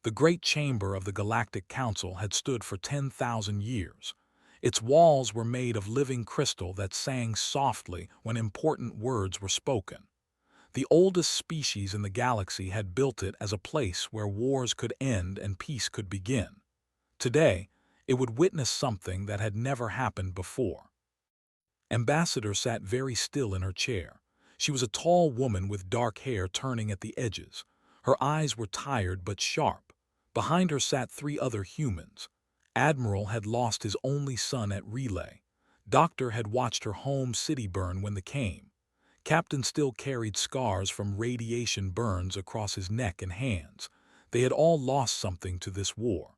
The great chamber of the Galactic Council had stood for 10,000 years. Its walls were made of living crystal that sang softly when important words were spoken. The oldest species in the galaxy had built it as a place where wars could end and peace could begin. Today, it would witness something that had never happened before. Ambassador sat very still in her chair. She was a tall woman with dark hair turning at the edges. Her eyes were tired but sharp. Behind her sat three other humans. Admiral had lost his only son at relay. Doctor had watched her home city burn when they came. Captain still carried scars from radiation burns across his neck and hands. They had all lost something to this war.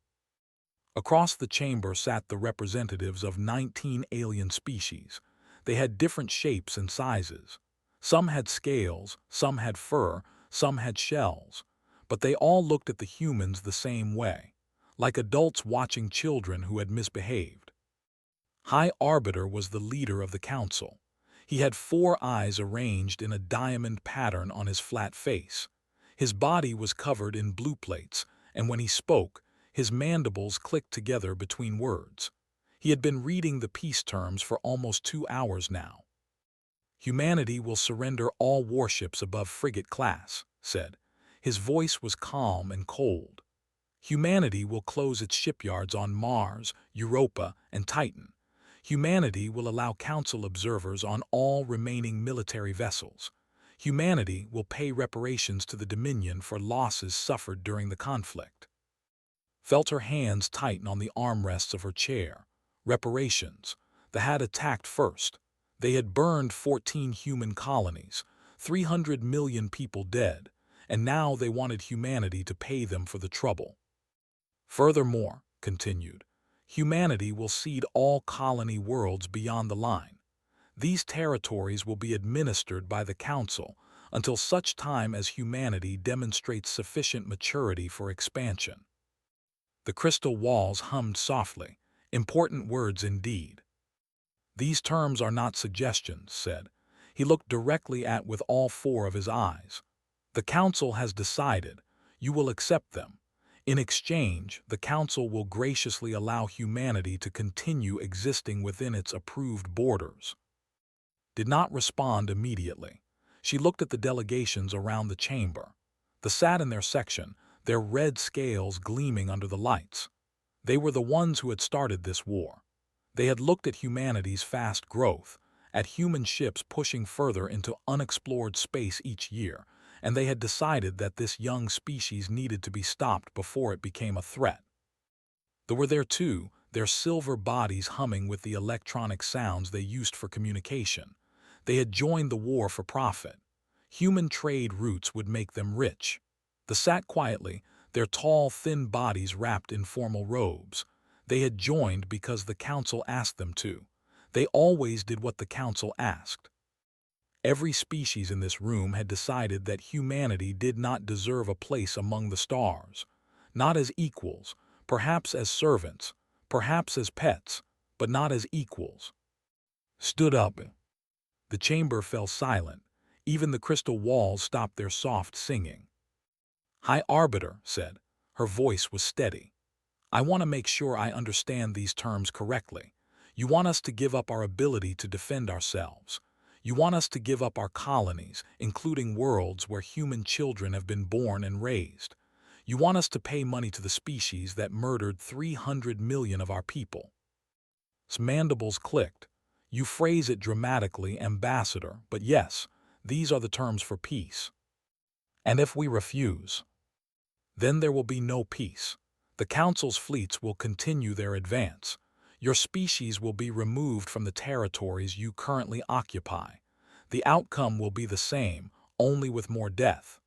Across the chamber sat the representatives of 19 alien species. They had different shapes and sizes. Some had scales, some had fur, some had shells. But they all looked at the humans the same way, like adults watching children who had misbehaved. High Arbiter was the leader of the council. He had 4 eyes arranged in a diamond pattern on his flat face. His body was covered in blue plates, and when he spoke, his mandibles clicked together between words. He had been reading the peace terms for almost 2 hours now. Humanity will surrender all warships above frigate class, said. His voice was calm and cold. Humanity will close its shipyards on Mars, Europa, and Titan. Humanity will allow council observers on all remaining military vessels. Humanity will pay reparations to the Dominion for losses suffered during the conflict. Felt her hands tighten on the armrests of her chair. Reparations. They had attacked first. They had burned 14 human colonies, 300 million people dead, and now they wanted humanity to pay them for the trouble. Furthermore, continued, humanity will cede all colony worlds beyond the line. These territories will be administered by the Council until such time as humanity demonstrates sufficient maturity for expansion. The crystal walls hummed softly, important words indeed. These terms are not suggestions, said. He looked directly at with all 4 of his eyes. The Council has decided. You will accept them. In exchange, the Council will graciously allow humanity to continue existing within its approved borders. Did not respond immediately. She looked at the delegations around the chamber. They sat in their section, their red scales gleaming under the lights. They were the ones who had started this war. They had looked at humanity's fast growth, at human ships pushing further into unexplored space each year, and they had decided that this young species needed to be stopped before it became a threat. They were there too, their silver bodies humming with the electronic sounds they used for communication. They had joined the war for profit. Human trade routes would make them rich. They sat quietly, their tall, thin bodies wrapped in formal robes. They had joined because the Council asked them to. They always did what the Council asked. Every species in this room had decided that humanity did not deserve a place among the stars. Not as equals, perhaps as servants, perhaps as pets, but not as equals. Stood up. The chamber fell silent. Even the crystal walls stopped their soft singing. High Arbiter said. Her voice was steady. I want to make sure I understand these terms correctly. You want us to give up our ability to defend ourselves. You want us to give up our colonies, including worlds where human children have been born and raised. You want us to pay money to the species that murdered 300 million of our people. His mandibles clicked. You phrase it dramatically, Ambassador, but yes, these are the terms for peace. And if we refuse, then there will be no peace. The Council's fleets will continue their advance. Your species will be removed from the territories you currently occupy. The outcome will be the same, only with more death.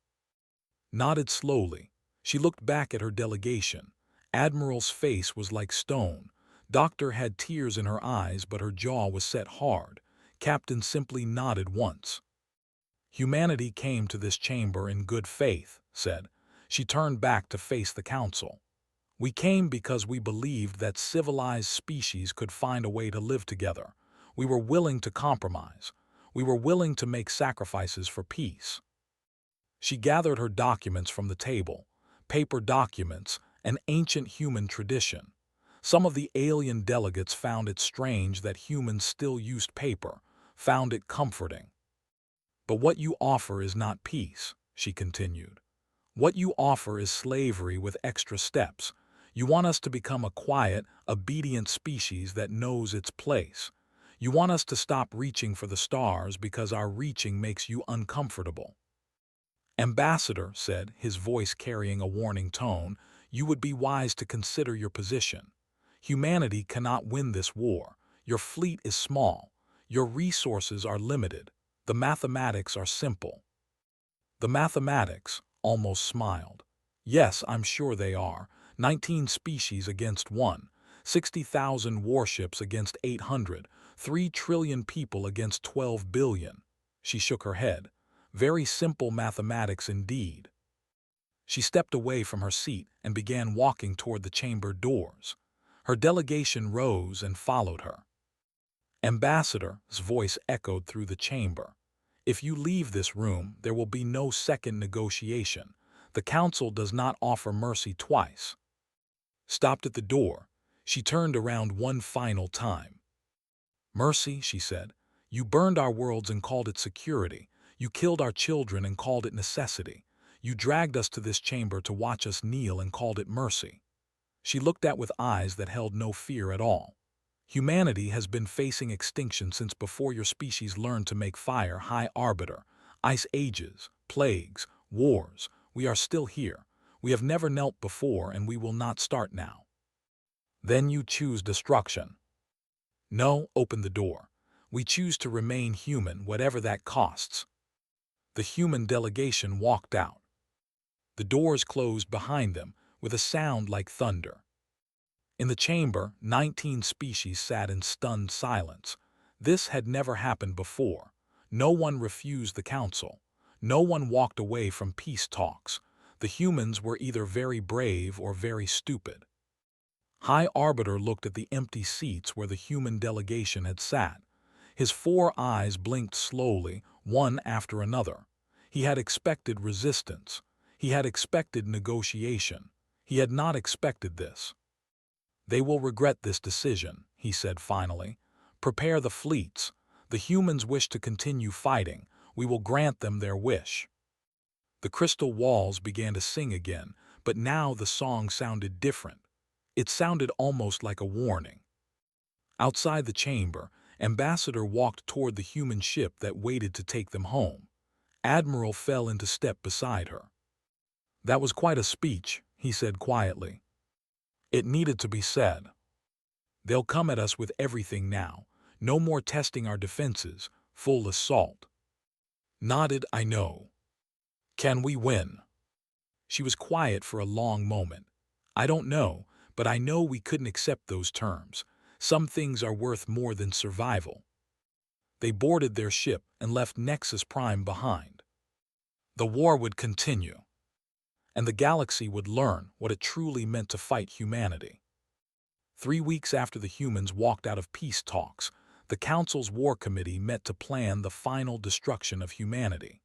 Nodded slowly. She looked back at her delegation. Admiral's face was like stone. Doctor had tears in her eyes, but her jaw was set hard. Captain simply nodded once. Humanity came to this chamber in good faith, said. She turned back to face the Council. We came because we believed that civilized species could find a way to live together. We were willing to compromise. We were willing to make sacrifices for peace. She gathered her documents from the table. paper documents, an ancient human tradition. Some of the alien delegates found it strange that humans still used paper, found it comforting. "But what you offer is not peace," she continued. "What you offer is slavery with extra steps. You want us to become a quiet, obedient species that knows its place. You want us to stop reaching for the stars because our reaching makes you uncomfortable." "Ambassador," said, his voice carrying a warning tone, "you would be wise to consider your position. Humanity cannot win this war. Your fleet is small. Your resources are limited. The mathematics are simple." "The mathematics," almost smiled. "Yes, I'm sure they are. 19 species against 1, 60,000 warships against 800, 3 trillion people against 12 billion. She shook her head. "Very simple mathematics indeed." She stepped away from her seat and began walking toward the chamber doors. Her delegation rose and followed her. "Ambassador's voice echoed through the chamber. If you leave this room, there will be no second negotiation. The Council does not offer mercy twice." Stopped at the door, she turned around one final time. "Mercy," she said. "You burned our worlds and called it security. You killed our children and called it necessity. You dragged us to this chamber to watch us kneel and called it mercy." She looked at with eyes that held no fear at all. "Humanity has been facing extinction since before your species learned to make fire, High Arbiter. Ice ages, plagues, wars. We are still here. We have never knelt before and we will not start now." "Then you choose destruction." "No," opened the door. "We choose to remain human, whatever that costs." The human delegation walked out. The doors closed behind them with a sound like thunder. In the chamber, 19 species sat in stunned silence. This had never happened before. No one refused the council. No one walked away from peace talks. The humans were either very brave or very stupid. High Arbiter looked at the empty seats where the human delegation had sat. His 4 eyes blinked slowly, one after another. He had expected resistance. He had expected negotiation. He had not expected this. "They will regret this decision," he said finally. "Prepare the fleets. The humans wish to continue fighting. We will grant them their wish." The crystal walls began to sing again, but now the song sounded different. It sounded almost like a warning. Outside the chamber, Ambassador walked toward the human ship that waited to take them home. Admiral fell into step beside her. "That was quite a speech," he said quietly. "It needed to be said. They'll come at us with everything now. No more testing our defenses, full assault." Nodded, "I know. Can we win?" She was quiet for a long moment. "I don't know, but I know we couldn't accept those terms. Some things are worth more than survival." They boarded their ship and left Nexus Prime behind. The war would continue, and the galaxy would learn what it truly meant to fight humanity. 3 weeks after the humans walked out of peace talks, the Council's War Committee met to plan the final destruction of humanity.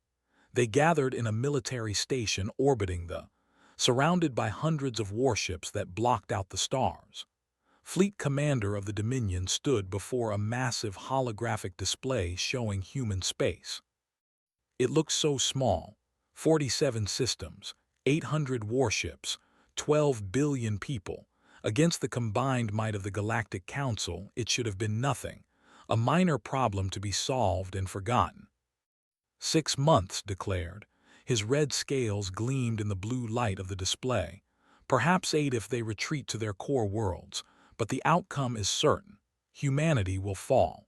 They gathered in a military station orbiting surrounded by hundreds of warships that blocked out the stars. Fleet Commander of the Dominion stood before a massive holographic display showing human space. It looked so small: 47 systems, 800 warships, 12 billion people. Against the combined might of the Galactic Council, it should have been nothing, a minor problem to be solved and forgotten. 6 months, declared. His red scales gleamed in the blue light of the display. Perhaps 8 if they retreat to their core worlds, but the outcome is certain. Humanity will fall.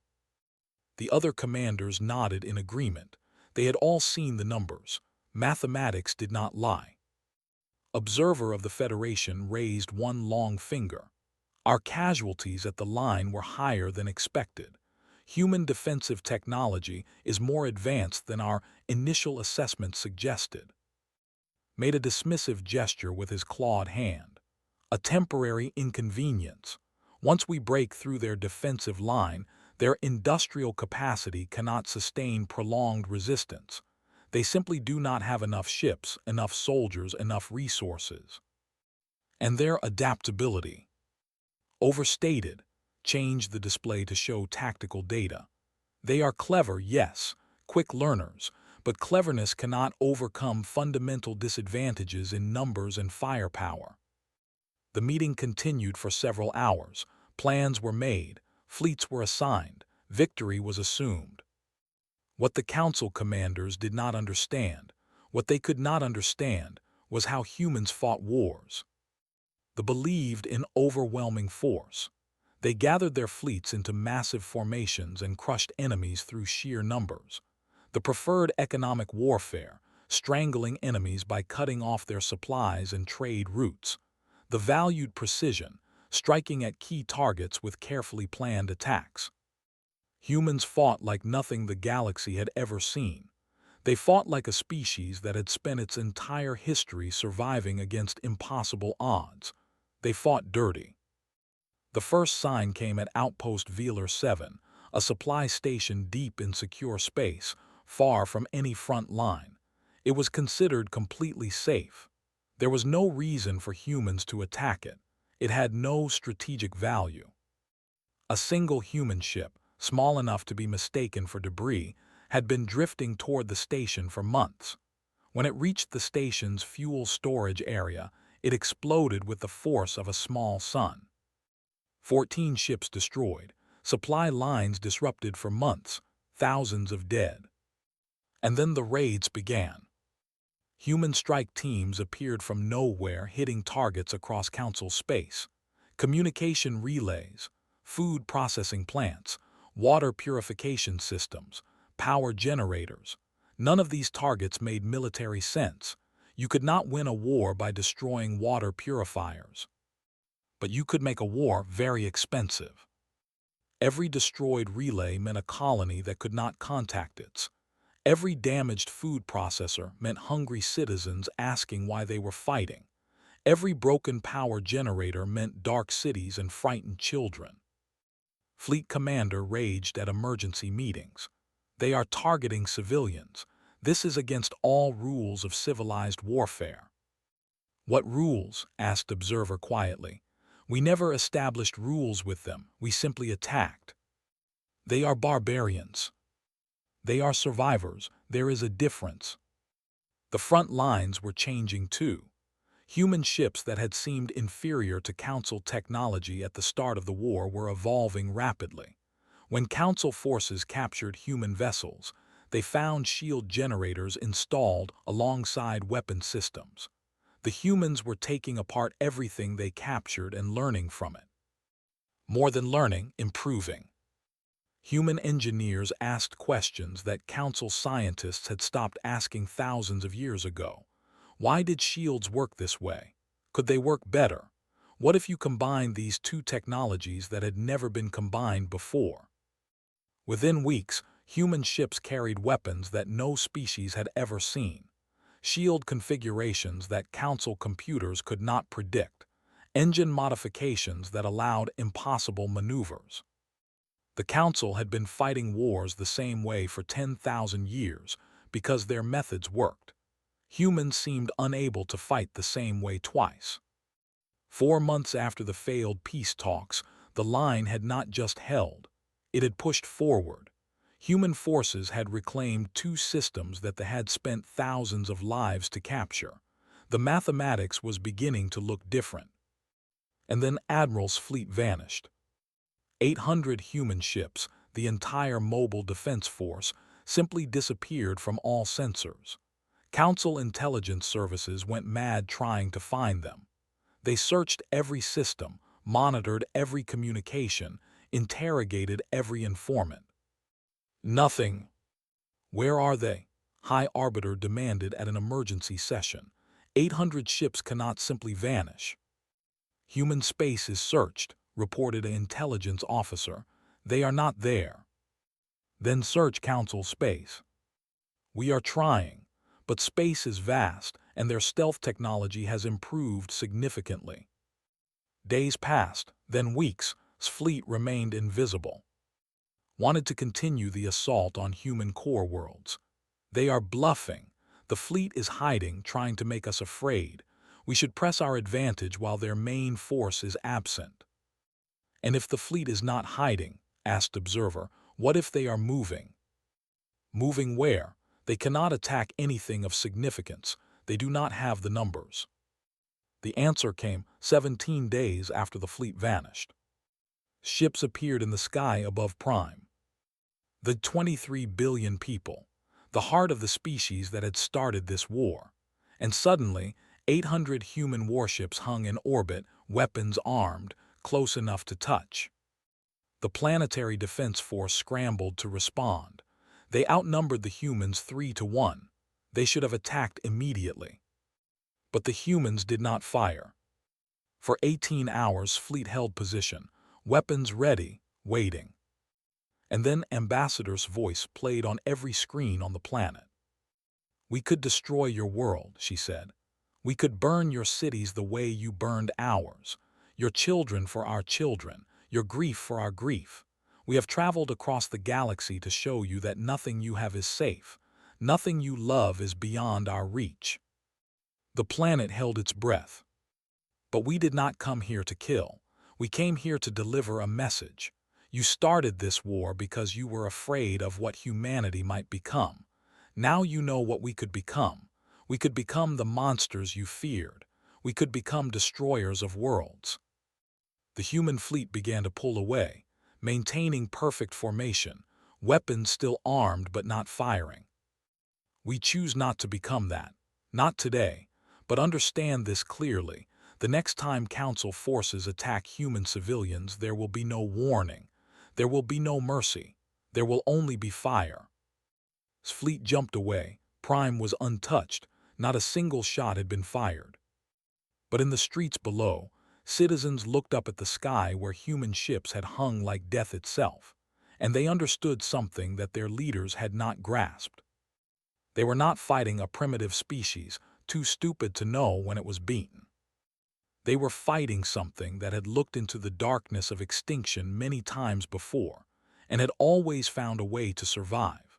The other commanders nodded in agreement. They had all seen the numbers. Mathematics did not lie. Observer of the Federation raised one long finger. "Our casualties at the line were higher than expected. Human defensive technology is more advanced than our initial assessment suggested." Made a dismissive gesture with his clawed hand. "A temporary inconvenience. Once we break through their defensive line, their industrial capacity cannot sustain prolonged resistance. They simply do not have enough ships, enough soldiers, enough resources. And their adaptability, overstated, changed the display to show tactical data. They are clever, yes, quick learners, but cleverness cannot overcome fundamental disadvantages in numbers and firepower. The meeting continued for several hours. Plans were made, fleets were assigned, victory was assumed. What the council commanders did not understand, what they could not understand, was how humans fought wars. They believed in overwhelming force. They gathered their fleets into massive formations and crushed enemies through sheer numbers. The preferred economic warfare, strangling enemies by cutting off their supplies and trade routes. The valued precision, striking at key targets with carefully planned attacks. Humans fought like nothing the galaxy had ever seen. They fought like a species that had spent its entire history surviving against impossible odds. They fought dirty. The first sign came at Outpost Velar 7, a supply station deep in secure space, far from any front line. It was considered completely safe. There was no reason for humans to attack it. It had no strategic value. A single human ship, small enough to be mistaken for debris, had been drifting toward the station for months. When it reached the station's fuel storage area, it exploded with the force of a small sun. 14 ships destroyed, supply lines disrupted for months, thousands of dead. And then the raids began. Human strike teams appeared from nowhere, hitting targets across Council space. Communication relays, food processing plants, water purification systems, power generators. None of these targets made military sense. You could not win a war by destroying water purifiers. But you could make a war very expensive. Every destroyed relay meant a colony that could not contact it. Every damaged food processor meant hungry citizens asking why they were fighting. Every broken power generator meant dark cities and frightened children. Fleet Commander raged at emergency meetings. They are targeting civilians. This is against all rules of civilized warfare. What rules? Asked Observer quietly. We never established rules with them. We simply attacked. They are barbarians. They are survivors. There is a difference. The front lines were changing too. Human ships that had seemed inferior to Council technology at the start of the war were evolving rapidly. When Council forces captured human vessels, they found shield generators installed alongside weapon systems. The humans were taking apart everything they captured and learning from it. More than learning, improving. Human engineers asked questions that Council scientists had stopped asking thousands of years ago. Why did shields work this way? Could they work better? What if you combined these two technologies that had never been combined before? Within weeks, human ships carried weapons that no species had ever seen. Shield configurations that Council computers could not predict. Engine modifications that allowed impossible maneuvers. The Council had been fighting wars the same way for 10,000 years because their methods worked. Humans seemed unable to fight the same way twice. 4 months after the failed peace talks, the line had not just held, it had pushed forward. Human forces had reclaimed 2 systems that they had spent thousands of lives to capture. The mathematics was beginning to look different. And then Admiral's fleet vanished. 800 human ships, the entire mobile defense force, simply disappeared from all sensors. Council intelligence services went mad trying to find them. They searched every system, monitored every communication, interrogated every informant. Nothing. Where are they? High Arbiter demanded at an emergency session. 800 ships cannot simply vanish. Human space is searched, reported an intelligence officer. They are not there. Then search Council space. We are trying, but space is vast and their stealth technology has improved significantly. Days passed, then weeks. Fleet remained invisible. Wanted to continue the assault on human core worlds. They are bluffing. The fleet is hiding, trying to make us afraid. We should press our advantage while their main force is absent. And if the fleet is not hiding, asked Observer, what if they are moving? Moving where? They cannot attack anything of significance. They do not have the numbers. The answer came 17 days after the fleet vanished. Ships appeared in the sky above Prime. The 23 billion people, the heart of the species that had started this war. And suddenly, 800 human warships hung in orbit, weapons armed, close enough to touch. The planetary defense force scrambled to respond. They outnumbered the humans 3-1. They should have attacked immediately. But the humans did not fire. For 18 hours, fleet held position, weapons ready, waiting. And then Ambassador's voice played on every screen on the planet. We could destroy your world, she said. We could burn your cities the way you burned ours, your children for our children, your grief for our grief. We have traveled across the galaxy to show you that nothing you have is safe, nothing you love is beyond our reach. The planet held its breath. But we did not come here to kill. We came here to deliver a message. You started this war because you were afraid of what humanity might become. Now you know what we could become. We could become the monsters you feared. We could become destroyers of worlds. The human fleet began to pull away, maintaining perfect formation, weapons still armed but not firing. We choose not to become that. Not today. But understand this clearly. The next time Council forces attack human civilians, there will be no warning. There will be no mercy. There will only be fire. Fleet jumped away. Prime was untouched. Not a single shot had been fired. But in the streets below, citizens looked up at the sky where human ships had hung like death itself, and they understood something that their leaders had not grasped. They were not fighting a primitive species, too stupid to know when it was beaten. They were fighting something that had looked into the darkness of extinction many times before, and had always found a way to survive.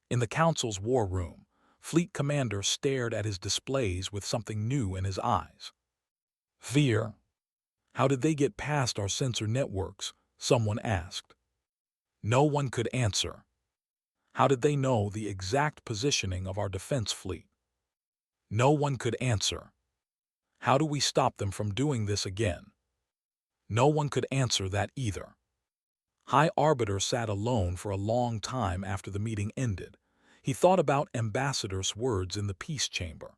In the Council's war room, Fleet Commander stared at his displays with something new in his eyes. Fear. How did they get past our sensor networks? Someone asked. No one could answer. How did they know the exact positioning of our defense fleet? No one could answer. How do we stop them from doing this again? No one could answer that either. High Arbiter sat alone for a long time after the meeting ended. He thought about Ambassador's words in the peace chamber.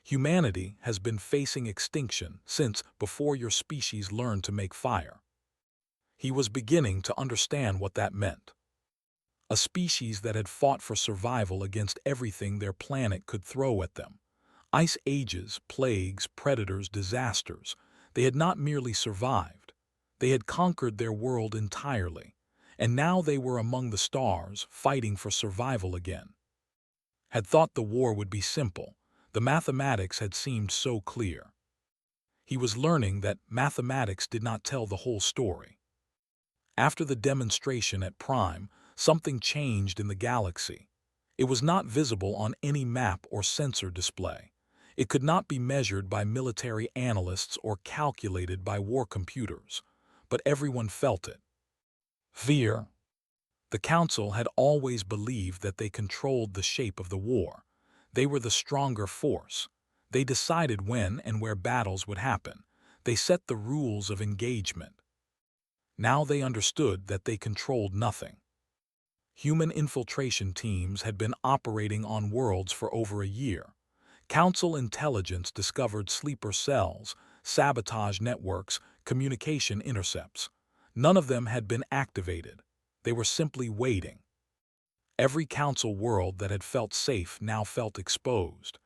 Humanity has been facing extinction since before your species learned to make fire. He was beginning to understand what that meant. A species that had fought for survival against everything their planet could throw at them. Ice ages, plagues, predators, disasters. They had not merely survived. They had conquered their world entirely. And now they were among the stars, fighting for survival again. Had thought the war would be simple. The mathematics had seemed so clear. He was learning that mathematics did not tell the whole story. After the demonstration at Prime, something changed in the galaxy. It was not visible on any map or sensor display. It could not be measured by military analysts or calculated by war computers, but everyone felt it. Fear. The Council had always believed that they controlled the shape of the war. They were the stronger force. They decided when and where battles would happen. They set the rules of engagement. Now they understood that they controlled nothing. Human infiltration teams had been operating on worlds for over a year. Council intelligence discovered sleeper cells, sabotage networks, communication intercepts. None of them had been activated. They were simply waiting. Every Council world that had felt safe now felt exposed.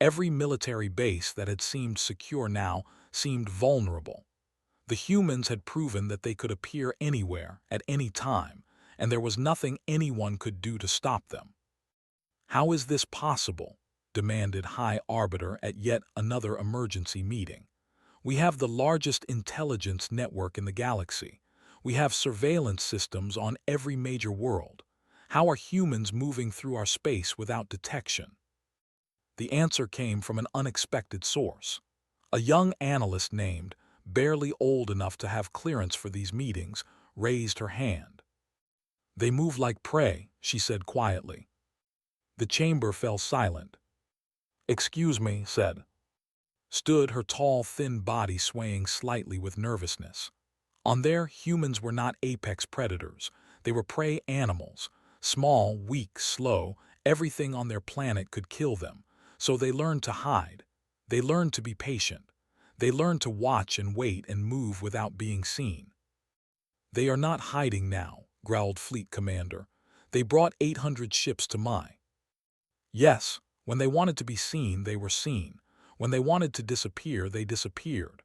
Every military base that had seemed secure now seemed vulnerable. The humans had proven that they could appear anywhere, at any time, and there was nothing anyone could do to stop them. How is this possible? Demanded High Arbiter at yet another emergency meeting. We have the largest intelligence network in the galaxy. We have surveillance systems on every major world. How are humans moving through our space without detection? The answer came from an unexpected source. A young analyst named, barely old enough to have clearance for these meetings, raised her hand. "They move like prey," she said quietly. The chamber fell silent. "Excuse me," stood her tall, thin body swaying slightly with nervousness. On there, humans were not apex predators. They were prey animals. Small, weak, slow, everything on their planet could kill them. So they learned to hide. They learned to be patient. They learned to watch and wait and move without being seen. "They are not hiding now," growled Fleet Commander. "They brought 800 ships to my." Yes, when they wanted to be seen, they were seen. When they wanted to disappear, they disappeared.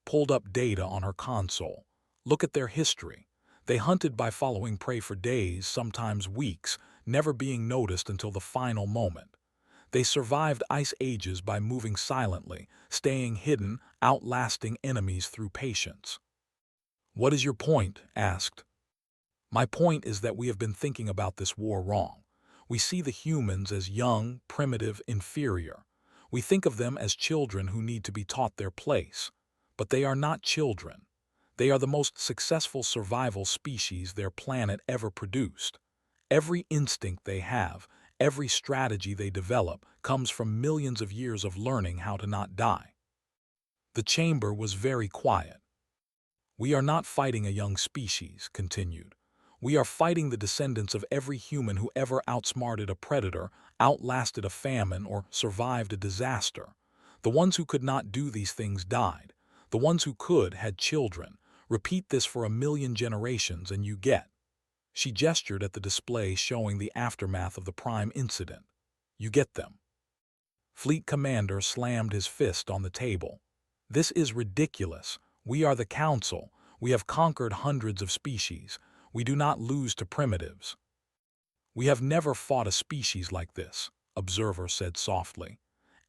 Pulled up data on her console. Look at their history. They hunted by following prey for days, sometimes weeks, never being noticed until the final moment. They survived ice ages by moving silently, staying hidden, outlasting enemies through patience. "What is your point?" asked. "My point is that we have been thinking about this war wrong. We see the humans as young, primitive, inferior. We think of them as children who need to be taught their place. But they are not children. They are the most successful survival species their planet ever produced. Every instinct they have, every strategy they develop, comes from millions of years of learning how to not die." The chamber was very quiet. "We are not fighting a young species," continued. "We are fighting the descendants of every human who ever outsmarted a predator, outlasted a famine, or survived a disaster. The ones who could not do these things died. The ones who could had children. Repeat this for 1,000,000 generations and you get." She gestured at the display showing the aftermath of the Prime incident. "You get them." Fleet Commander slammed his fist on the table. "This is ridiculous. We are the Council. We have conquered hundreds of species. We do not lose to primitives." "We have never fought a species like this," Observer said softly.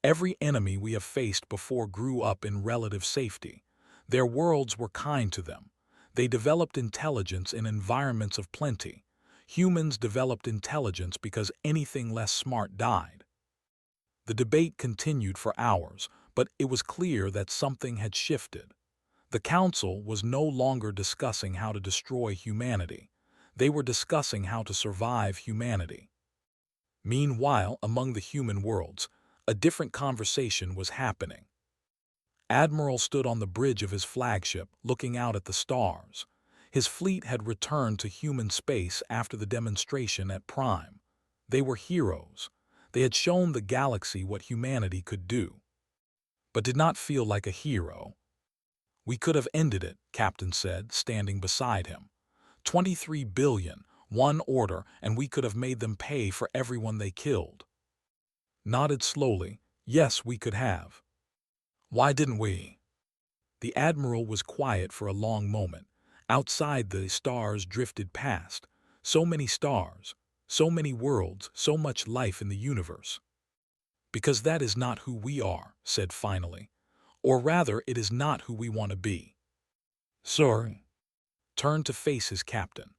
"Every enemy we have faced before grew up in relative safety. Their worlds were kind to them. They developed intelligence in environments of plenty. Humans developed intelligence because anything less smart died." The debate continued for hours, but it was clear that something had shifted. The Council was no longer discussing how to destroy humanity. They were discussing how to survive humanity. Meanwhile, among the human worlds, a different conversation was happening. Admiral stood on the bridge of his flagship, looking out at the stars. His fleet had returned to human space after the demonstration at Prime. They were heroes. They had shown the galaxy what humanity could do. But did not feel like a hero. "We could have ended it," Captain said, standing beside him. 23 billion, one order, and we could have made them pay for everyone they killed. Nodded slowly. "Yes, we could have." "Why didn't we?" The Admiral was quiet for a long moment. Outside, the stars drifted past. So many stars, so many worlds, so much life in the universe. "Because that is not who we are," said finally. "Or rather, it is not who we want to be." "Sorry." Turned to face his captain.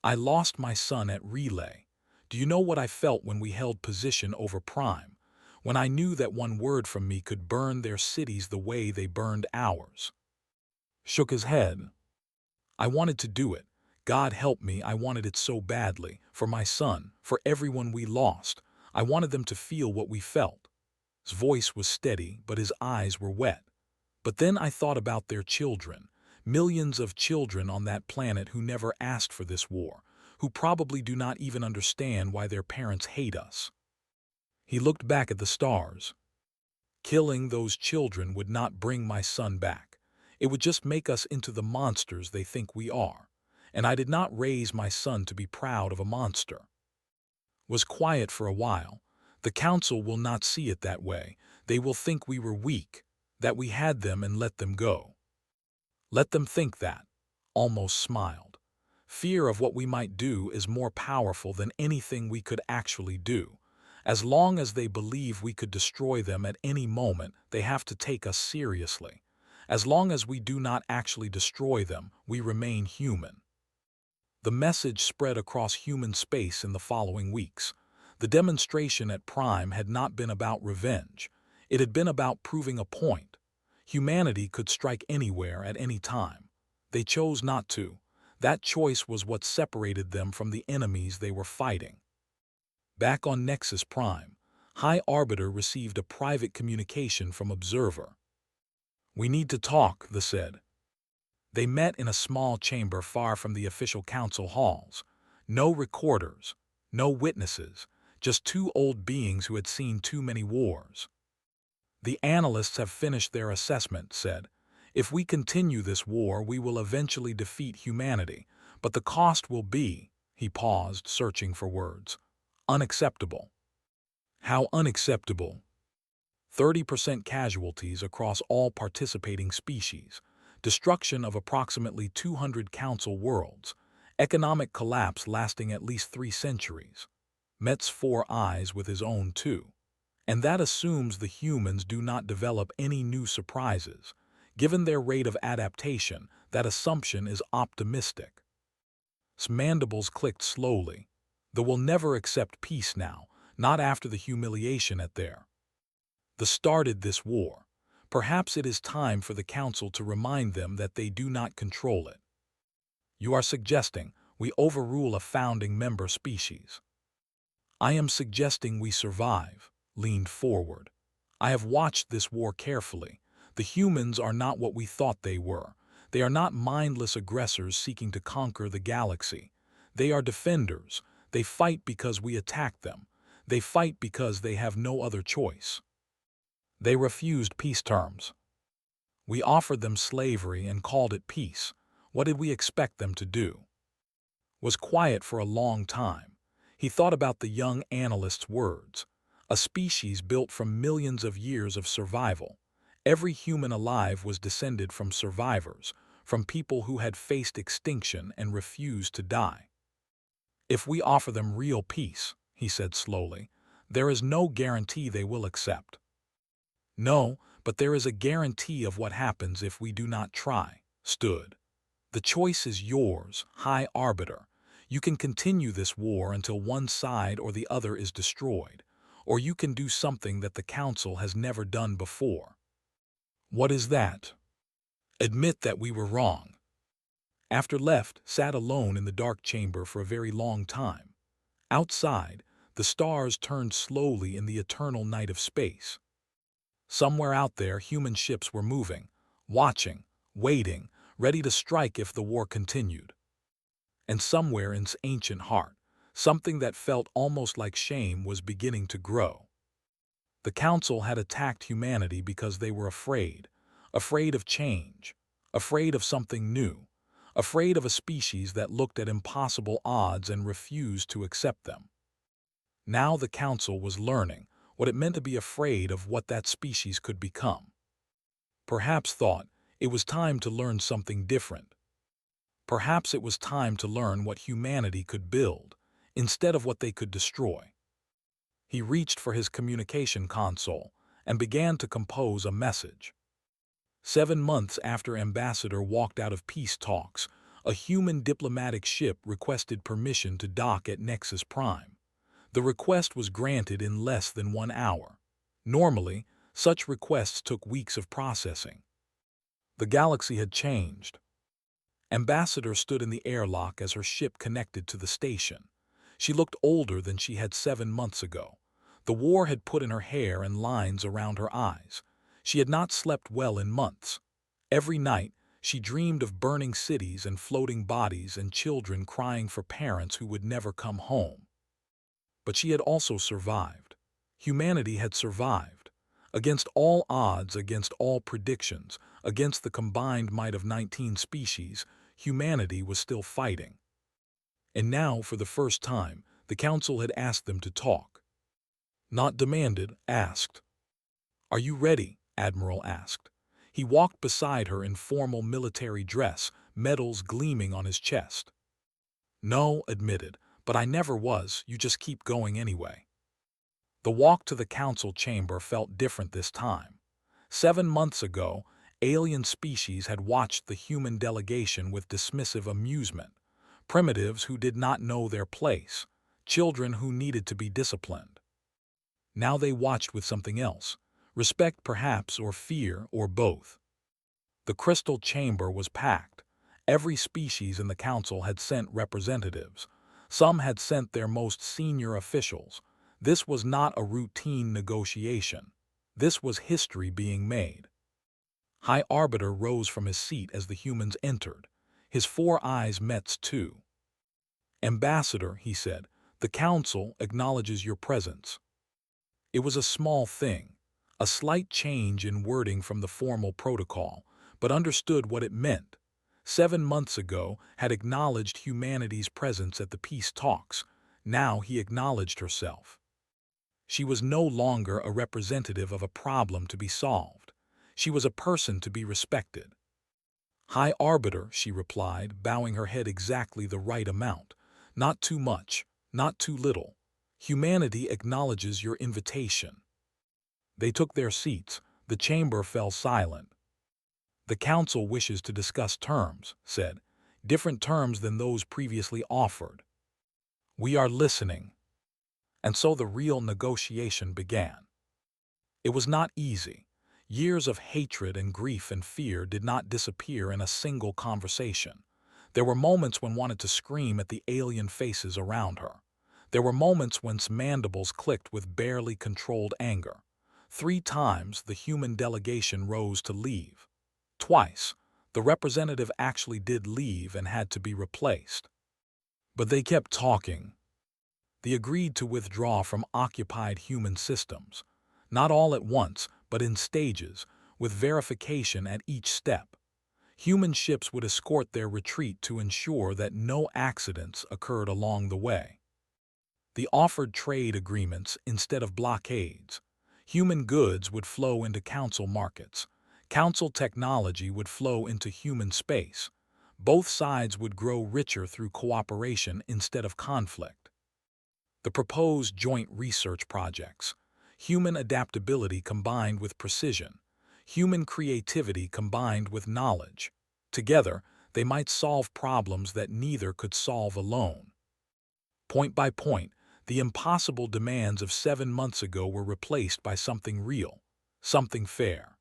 "I lost my son at relay. Do you know what I felt when we held position over Prime? When I knew that one word from me could burn their cities the way they burned ours?" Shook his head. "I wanted to do it. God help me, I wanted it so badly. For my son, for everyone we lost. I wanted them to feel what we felt." His voice was steady, but his eyes were wet. "But then I thought about their children. Millions of children on that planet who never asked for this war, who probably do not even understand why their parents hate us." He looked back at the stars. "Killing those children would not bring my son back. It would just make us into the monsters they think we are. And I did not raise my son to be proud of a monster." Was quiet for a while. "The Council will not see it that way. They will think we were weak, that we had them and let them go." "Let them think that," almost smiled. "Fear of what we might do is more powerful than anything we could actually do. As long as they believe we could destroy them at any moment, they have to take us seriously. As long as we do not actually destroy them, we remain human." The message spread across human space in the following weeks. The demonstration at Prime had not been about revenge. It had been about proving a point. Humanity could strike anywhere at any time. They chose not to. That choice was what separated them from the enemies they were fighting. Back on Nexus Prime, High Arbiter received a private communication from Observer. "We need to talk," they said. They met in a small chamber far from the official council halls. No recorders, no witnesses, just two old beings who had seen too many wars. "The analysts have finished their assessment," said. "If we continue this war, we will eventually defeat humanity, but the cost will be," he paused, searching for words, "unacceptable." "How unacceptable?" 30% casualties across all participating species, destruction of approximately 200 council worlds, economic collapse lasting at least 3 centuries. Met's 4 eyes with his own too. And that assumes the humans do not develop any new surprises. Given their rate of adaptation, that assumption is optimistic. His mandibles clicked slowly. They will never accept peace now, not after the humiliation at there. The started this war. Perhaps it is time for the Council to remind them that they do not control it. "You are suggesting we overrule a founding member species." "I am suggesting we survive," leaned forward. "I have watched this war carefully. The humans are not what we thought they were. They are not mindless aggressors seeking to conquer the galaxy. They are defenders. They fight because we attack them. They fight because they have no other choice. They refused peace terms. We offered them slavery and called it peace. What did we expect them to do?" Was quiet for a long time. He thought about the young analyst's words. A species built from millions of years of survival. Every human alive was descended from survivors, from people who had faced extinction and refused to die. "If we offer them real peace," he said slowly, "there is no guarantee they will accept." "No, but there is a guarantee of what happens if we do not try." Stood. "The choice is yours, High Arbiter. You can continue this war until one side or the other is destroyed, or you can do something that the Council has never done before." "What is that?" "Admit that we were wrong." After left, sat alone in the dark chamber for a very long time. Outside, the stars turned slowly in the eternal night of space. Somewhere out there, human ships were moving, watching, waiting, ready to strike if the war continued. And somewhere in its ancient heart, something that felt almost like shame was beginning to grow. The Council had attacked humanity because they were afraid of change, afraid of something new, afraid of a species that looked at impossible odds and refused to accept them. Now the Council was learning what it meant to be afraid of what that species could become. Perhaps thought it was time to learn something different. Perhaps it was time to learn what humanity could build, instead of what they could destroy. He reached for his communication console and began to compose a message. 7 months after Ambassador walked out of peace talks, a human diplomatic ship requested permission to dock at Nexus Prime. The request was granted in less than 1 hour. Normally, such requests took weeks of processing. The galaxy had changed. Ambassador stood in the airlock as her ship connected to the station. She looked older than she had 7 months ago. The war had put in her hair and lines around her eyes. She had not slept well in months. Every night, she dreamed of burning cities and floating bodies and children crying for parents who would never come home. But she had also survived. Humanity had survived. Against all odds, against all predictions, against the combined might of 19 species, humanity was still fighting. And now, for the first time, the Council had asked them to talk. Not demanded, asked. "Are you ready?" Admiral asked. He walked beside her in formal military dress, medals gleaming on his chest. "No," admitted, "but I never was. You just keep going anyway." The walk to the Council chamber felt different this time. 7 months ago, alien species had watched the human delegation with dismissive amusement. primitives who did not know their place, children who needed to be disciplined. Now they watched with something else, respect perhaps, or fear, or both. The crystal chamber was packed. Every species in the council had sent representatives. Some had sent their most senior officials. This was not a routine negotiation. This was history being made. High Arbiter rose from his seat as the humans entered. His 4 eyes met too. "Ambassador," he said, "the council acknowledges your presence." It was a small thing, a slight change in wording from the formal protocol, but understood what it meant. 7 months ago had acknowledged humanity's presence at the peace talks. Now he acknowledged herself. She was no longer a representative of a problem to be solved. She was a person to be respected. "High Arbiter," she replied, bowing her head exactly the right amount. "Not too much, not too little. Humanity acknowledges your invitation." They took their seats. The chamber fell silent. "The council wishes to discuss terms," said, "different terms than those previously offered." "We are listening." And so the real negotiation began. It was not easy. Years of hatred and grief and fear did not disappear in a single conversation. There were moments when wanted to scream at the alien faces around her. There were moments when mandibles clicked with barely controlled anger. 3 times the human delegation rose to leave. Twice, the representative actually did leave and had to be replaced. But they kept talking. They agreed to withdraw from occupied human systems, not all at once, but in stages, with verification at each step. Human ships would escort their retreat to ensure that no accidents occurred along the way. They offered trade agreements instead of blockades. Human goods would flow into council markets. Council technology would flow into human space. Both sides would grow richer through cooperation instead of conflict. The proposed joint research projects. Human adaptability combined with precision. Human creativity combined with knowledge. Together, they might solve problems that neither could solve alone. Point by point, the impossible demands of 7 months ago were replaced by something real, something fair.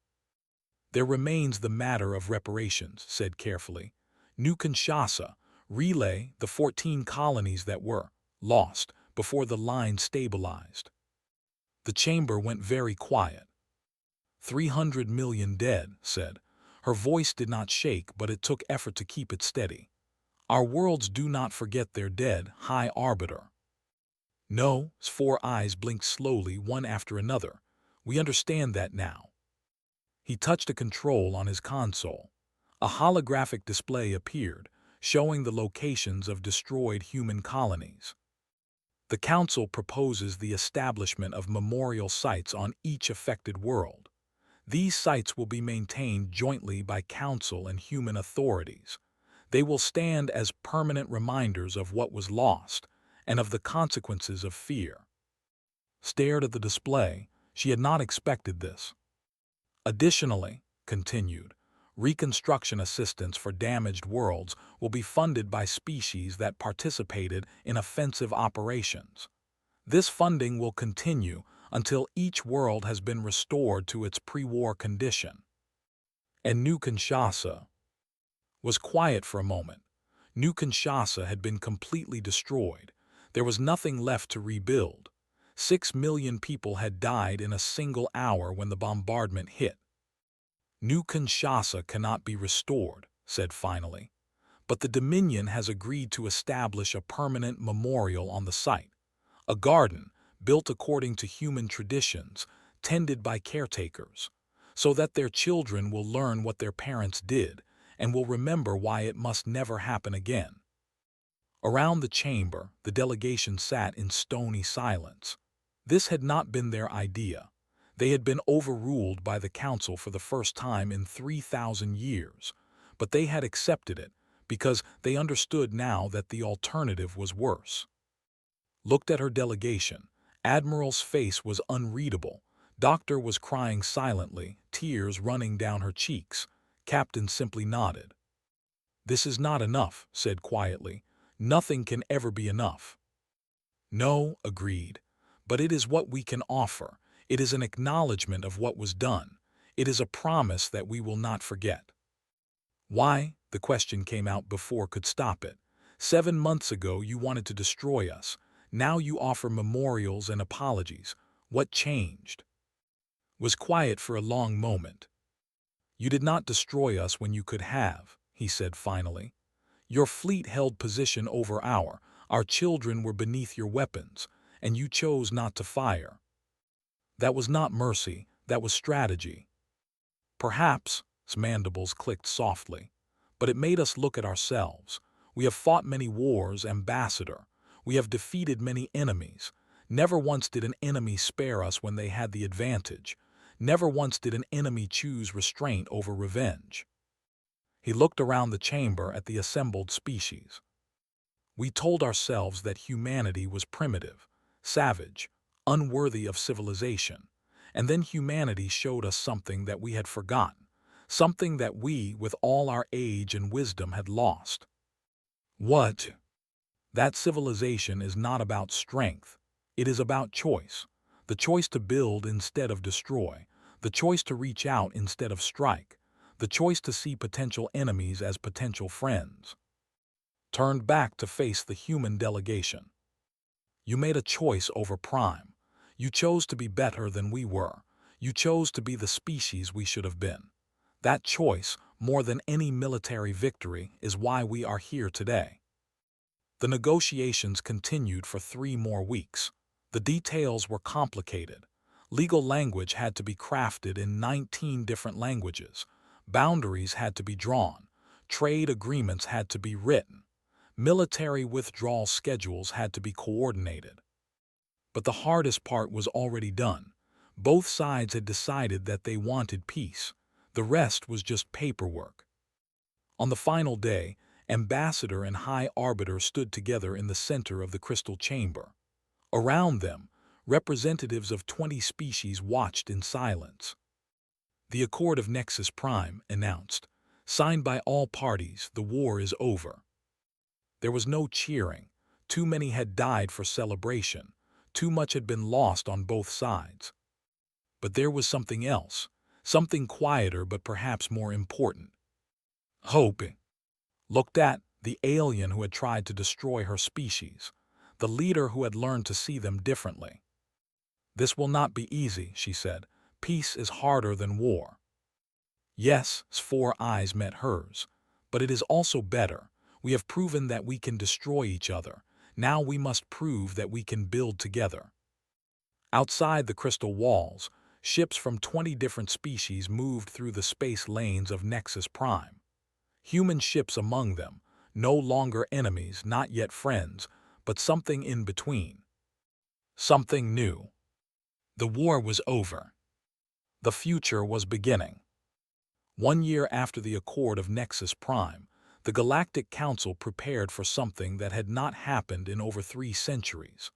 "There remains the matter of reparations," said carefully. "New Kinshasa, relay the 14 colonies that were lost before the line stabilized." The chamber went very quiet. 300 million dead," said. Her voice did not shake, but it took effort to keep it steady. "Our worlds do not forget their dead, High Arbiter." "No," 4 eyes blinked slowly, one after another. "We understand that now." He touched a control on his console. A holographic display appeared, showing the locations of destroyed human colonies. "The Council proposes the establishment of memorial sites on each affected world. These sites will be maintained jointly by Council and human authorities. They will stand as permanent reminders of what was lost and of the consequences of fear." Stared at the display. She had not expected this. "Additionally," continued, "reconstruction assistance for damaged worlds will be funded by species that participated in offensive operations. This funding will continue until each world has been restored to its pre-war condition." And New Kinshasa was quiet for a moment. New Kinshasa had been completely destroyed. There was nothing left to rebuild. 6 million people had died in a single hour when the bombardment hit. "New Kinshasa cannot be restored," said finally, "but the Dominion has agreed to establish a permanent memorial on the site. A garden, built according to human traditions, tended by caretakers, so that their children will learn what their parents did and will remember why it must never happen again." Around the chamber, the delegation sat in stony silence. This had not been their idea. They had been overruled by the council for the first time in 3,000 years, but they had accepted it because they understood now that the alternative was worse. Looked at her delegation. Admiral's face was unreadable. Doctor was crying silently, tears running down her cheeks. Captain simply nodded. "This is not enough," said quietly. Nothing can ever be enough. No, agreed. But it is what we can offer. It is an acknowledgement of what was done. It is a promise that we will not forget. Why? The question came out before could stop it. 7 months ago you wanted to destroy us. Now you offer memorials and apologies. What changed? Was quiet for a long moment. You did not destroy us when you could have, he said finally. Your fleet held position over our children were beneath your weapons, and you chose not to fire. That was not mercy, that was strategy. Perhaps, his mandibles clicked softly, but it made us look at ourselves. We have fought many wars, Ambassador. We have defeated many enemies. Never once did an enemy spare us when they had the advantage. Never once did an enemy choose restraint over revenge. He looked around the chamber at the assembled species. We told ourselves that humanity was primitive, savage, unworthy of civilization. And then humanity showed us something that we had forgotten, something that we, with all our age and wisdom, had lost. What? That civilization is not about strength. It is about choice. The choice to build instead of destroy. The choice to reach out instead of strike. The choice to see potential enemies as potential friends. Turned back to face the human delegation. You made a choice over Prime. You chose to be better than we were. You chose to be the species we should have been. That choice, more than any military victory, is why we are here today. The negotiations continued for 3 more weeks. The details were complicated. Legal language had to be crafted in 19 different languages. Boundaries had to be drawn. Trade agreements had to be written. Military withdrawal schedules had to be coordinated. But the hardest part was already done. Both sides had decided that they wanted peace. The rest was just paperwork. On the final day, Ambassador and High Arbiter stood together in the center of the crystal chamber. Around them, representatives of 20 species watched in silence. The Accord of Nexus Prime announced, signed by all parties, the war is over. There was no cheering. Too many had died for celebration. Too much had been lost on both sides. But there was something else, something quieter but perhaps more important. Hope looked at the alien who had tried to destroy her species, the leader who had learned to see them differently. This will not be easy, she said. Peace is harder than war. Yes, his 4 eyes met hers, but it is also better. We have proven that we can destroy each other. Now we must prove that we can build together. Outside the crystal walls, ships from 20 different species moved through the space lanes of Nexus Prime. Human ships among them, no longer enemies, not yet friends, but something in between. Something new. The war was over. The future was beginning. 1 year after the Accord of Nexus Prime, the Galactic Council prepared for something that had not happened in over 3 centuries.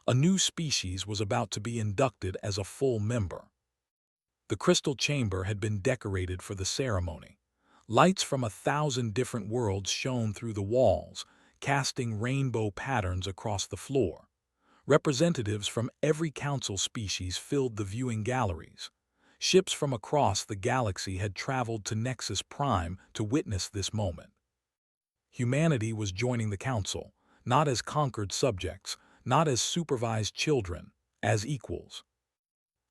A new species was about to be inducted as a full member. The crystal chamber had been decorated for the ceremony. Lights from 1,000 different worlds shone through the walls, casting rainbow patterns across the floor. Representatives from every council species filled the viewing galleries. Ships from across the galaxy had traveled to Nexus Prime to witness this moment. Humanity was joining the council, not as conquered subjects, not as supervised children, as equals.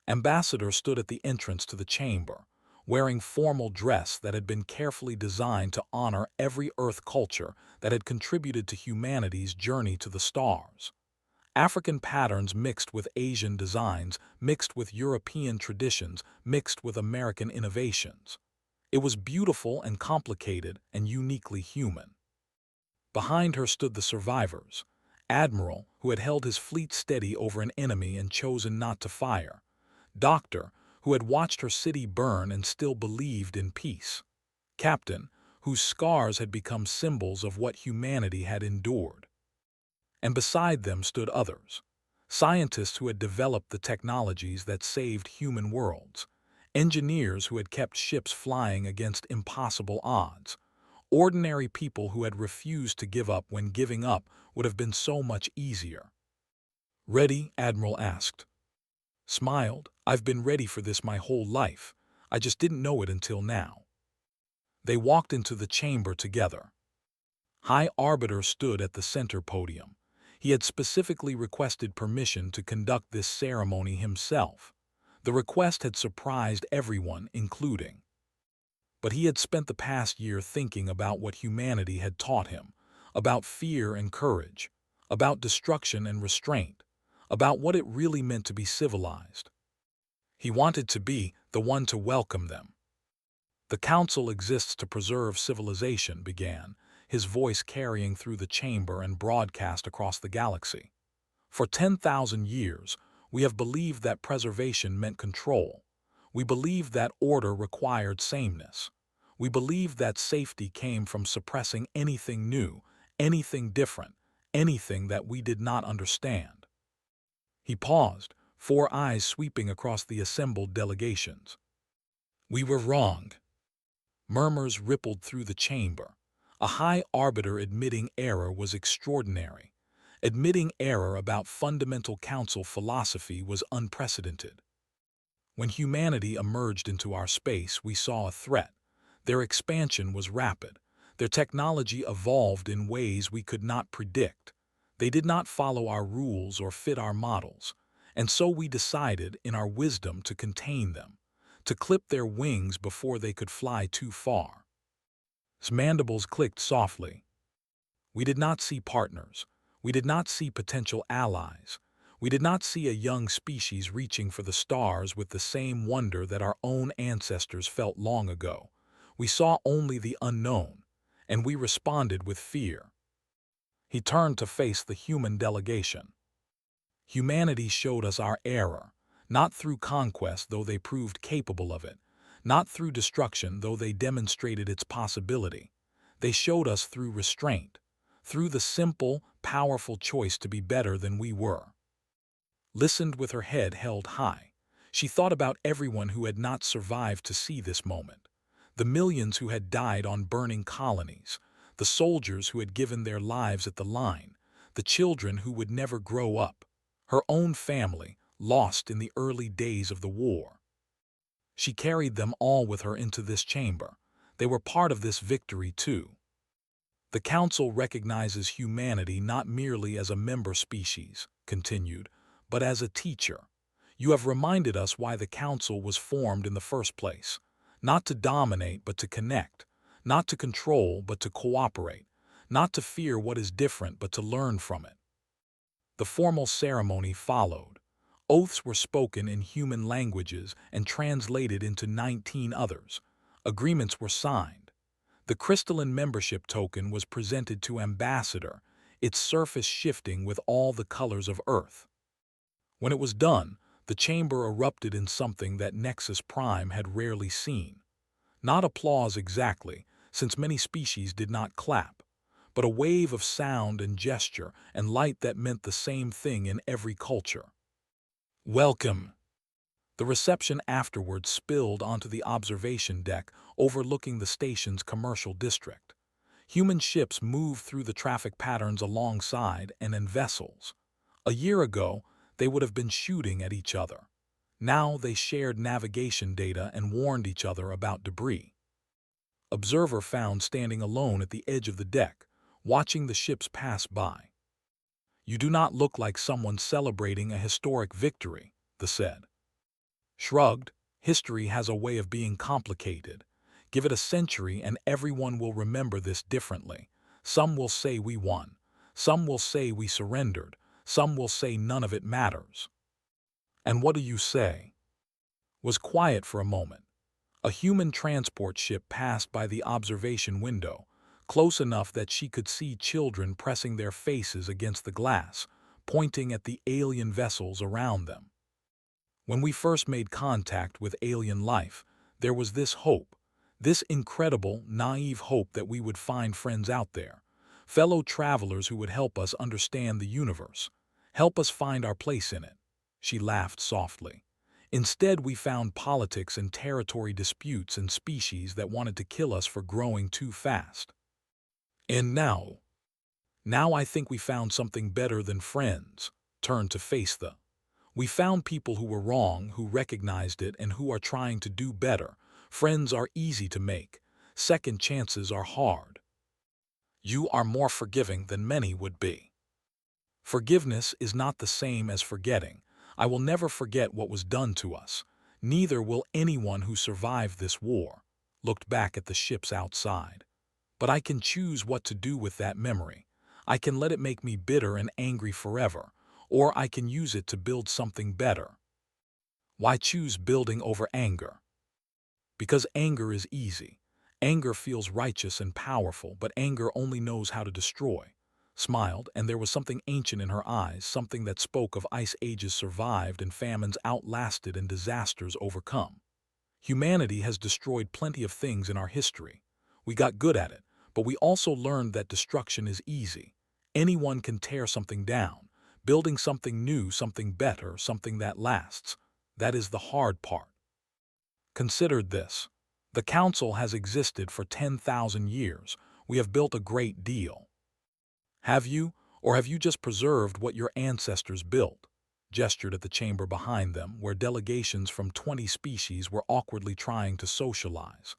Ambassador stood at the entrance to the chamber, wearing formal dress that had been carefully designed to honor every Earth culture that had contributed to humanity's journey to the stars. African patterns mixed with Asian designs, mixed with European traditions, mixed with American innovations. It was beautiful and complicated and uniquely human. Behind her stood the survivors. Admiral, who had held his fleet steady over an enemy and chosen not to fire. Doctor, who had watched her city burn and still believed in peace. Captain, whose scars had become symbols of what humanity had endured. And beside them stood others. Scientists who had developed the technologies that saved human worlds. Engineers who had kept ships flying against impossible odds. Ordinary people who had refused to give up when giving up would have been so much easier. "Ready?" Admiral asked. Smiled. "I've been ready for this my whole life. I just didn't know it until now." They walked into the chamber together. High Arbiter stood at the center podium. He had specifically requested permission to conduct this ceremony himself. The request had surprised everyone, including. But he had spent the past year thinking about what humanity had taught him, about fear and courage, about destruction and restraint, about what it really meant to be civilized. He wanted to be the one to welcome them. "The Council exists to preserve civilization," began, his voice carrying through the chamber and broadcast across the galaxy. "For 10,000 years, we have believed that preservation meant control. We believed that order required sameness. We believed that safety came from suppressing anything new, anything different, anything that we did not understand." He paused, four eyes sweeping across the assembled delegations. "We were wrong." Murmurs rippled through the chamber. A High Arbiter admitting error was extraordinary. Admitting error about fundamental council philosophy was unprecedented. "When humanity emerged into our space, we saw a threat. Their expansion was rapid. Their technology evolved in ways we could not predict. They did not follow our rules or fit our models. And so we decided, in our wisdom, to contain them, to clip their wings before they could fly too far." His mandibles clicked softly. "We did not see partners. We did not see potential allies. We did not see a young species reaching for the stars with the same wonder that our own ancestors felt long ago. We saw only the unknown, and we responded with fear." He turned to face the human delegation. "Humanity showed us our error, not through conquest, though they proved capable of it, not through destruction, though they demonstrated its possibility. They showed us through restraint, through the simple, powerful choice to be better than we were." Listened with her head held high. She thought about everyone who had not survived to see this moment. The millions who had died on burning colonies, the soldiers who had given their lives at the line, the children who would never grow up, her own family, lost in the early days of the war. She carried them all with her into this chamber. They were part of this victory too. "The Council recognizes humanity not merely as a member species," continued, "but as a teacher. You have reminded us why the Council was formed in the first place. Not to dominate, but to connect. Not to control, but to cooperate. Not to fear what is different, but to learn from it." The formal ceremony followed. Oaths were spoken in human languages and translated into 19 others. Agreements were signed. The crystalline membership token was presented to Ambassador, its surface shifting with all the colors of Earth. When it was done, the chamber erupted in something that Nexus Prime had rarely seen. Not applause exactly, since many species did not clap, but a wave of sound and gesture and light that meant the same thing in every culture. "Welcome." The reception afterwards spilled onto the observation deck overlooking the station's commercial district. Human ships moved through the traffic patterns alongside and in vessels. A year ago, they would have been shooting at each other. Now they shared navigation data and warned each other about debris. Observer found standing alone at the edge of the deck, watching the ships pass by. "You do not look like someone celebrating a historic victory," the said. Shrugged. "History has a way of being complicated. Give it a century and everyone will remember this differently. Some will say we won. Some will say we surrendered. Some will say none of it matters." "And what do you say?" Was quiet for a moment. A human transport ship passed by the observation window, close enough that she could see children pressing their faces against the glass, pointing at the alien vessels around them. "When we first made contact with alien life, there was this hope, this incredible, naive hope that we would find friends out there, fellow travelers who would help us understand the universe, help us find our place in it." She laughed softly. "Instead, we found politics and territory disputes and species that wanted to kill us for growing too fast." And now I think we found something better than friends. Turn to face the. We found people who were wrong, who recognized it, and who are trying to do better. Friends are easy to make. Second chances are hard. You are more forgiving than many would be. Forgiveness is not the same as forgetting. I will never forget what was done to us. Neither will anyone who survived this war. Looked back at the ships outside. But I can choose what to do with that memory. I can let it make me bitter and angry forever, or I can use it to build something better. Why choose building over anger? Because anger is easy. Anger feels righteous and powerful, but anger only knows how to destroy. Smiled, and there was something ancient in her eyes, something that spoke of ice ages survived and famines outlasted and disasters overcome. Humanity has destroyed plenty of things in our history. We got good at it, but we also learned that destruction is easy. Anyone can tear something down, building something new, something better, something that lasts. That is the hard part. Consider this. The Council has existed for 10,000 years. We have built a great deal. Have you, or have you just preserved what your ancestors built? Gestured at the chamber behind them, where delegations from 20 species were awkwardly trying to socialize.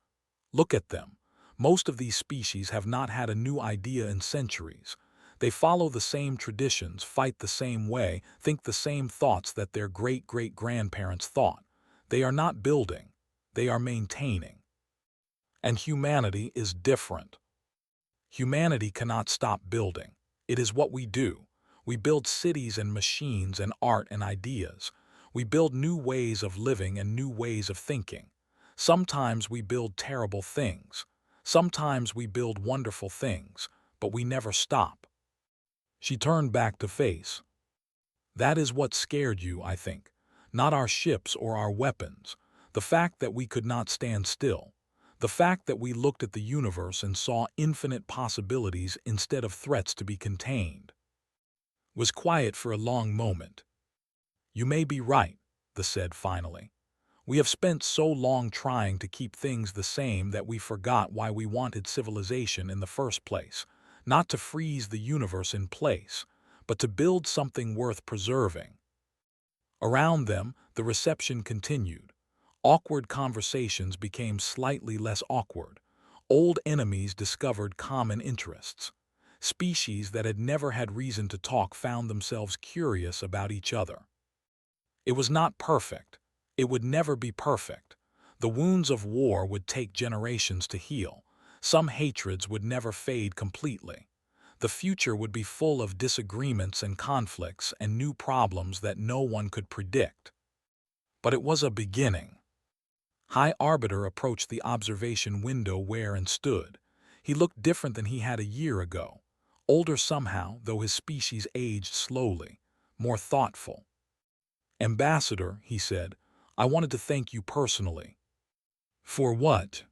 Look at them. Most of these species have not had a new idea in centuries. They follow the same traditions, fight the same way, think the same thoughts that their great-great-grandparents thought. They are not building. They are maintaining. And humanity is different. Humanity cannot stop building. It is what we do. We build cities and machines and art and ideas. We build new ways of living and new ways of thinking. Sometimes we build terrible things. Sometimes we build wonderful things, but we never stop. She turned back to face. That is what scared you, I think. Not our ships or our weapons. The fact that we could not stand still. The fact that we looked at the universe and saw infinite possibilities instead of threats to be contained. Was quiet for a long moment. You may be right, the said finally. We have spent so long trying to keep things the same that we forgot why we wanted civilization in the first place. Not to freeze the universe in place, but to build something worth preserving. Around them, the reception continued. Awkward conversations became slightly less awkward. Old enemies discovered common interests. Species that had never had reason to talk found themselves curious about each other. It was not perfect. It would never be perfect. The wounds of war would take generations to heal. Some hatreds would never fade completely. The future would be full of disagreements and conflicts and new problems that no one could predict. But it was a beginning. High Arbiter approached the observation window where and stood. He looked different than he had a year ago. Older somehow, though his species aged slowly. More thoughtful. Ambassador, he said, I wanted to thank you personally. For what?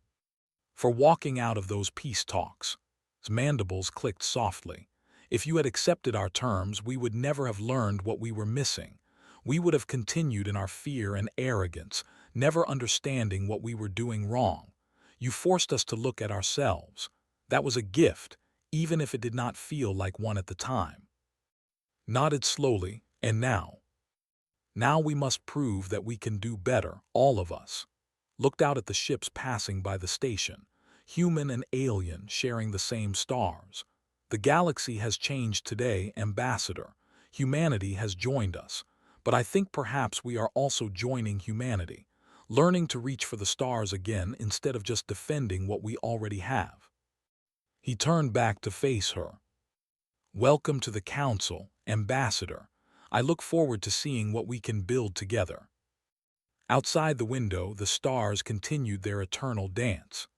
For walking out of those peace talks. His mandibles clicked softly. If you had accepted our terms, we would never have learned what we were missing. We would have continued in our fear and arrogance, never understanding what we were doing wrong. You forced us to look at ourselves. That was a gift, even if it did not feel like one at the time. Nodded slowly, and now? Now we must prove that we can do better, all of us. Looked out at the ships passing by the station, human and alien sharing the same stars. The galaxy has changed today, Ambassador. Humanity has joined us. But I think perhaps we are also joining humanity, learning to reach for the stars again instead of just defending what we already have. He turned back to face her. Welcome to the Council, Ambassador. I look forward to seeing what we can build together. Outside the window, the stars continued their eternal dance.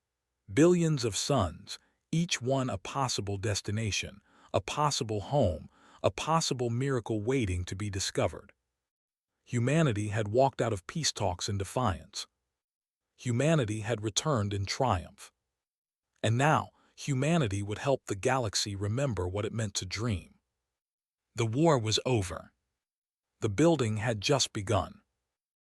Billions of suns, each one a possible destination, a possible home, a possible miracle waiting to be discovered. Humanity had walked out of peace talks in defiance. Humanity had returned in triumph. And now, humanity would help the galaxy remember what it meant to dream. The war was over. The building had just begun.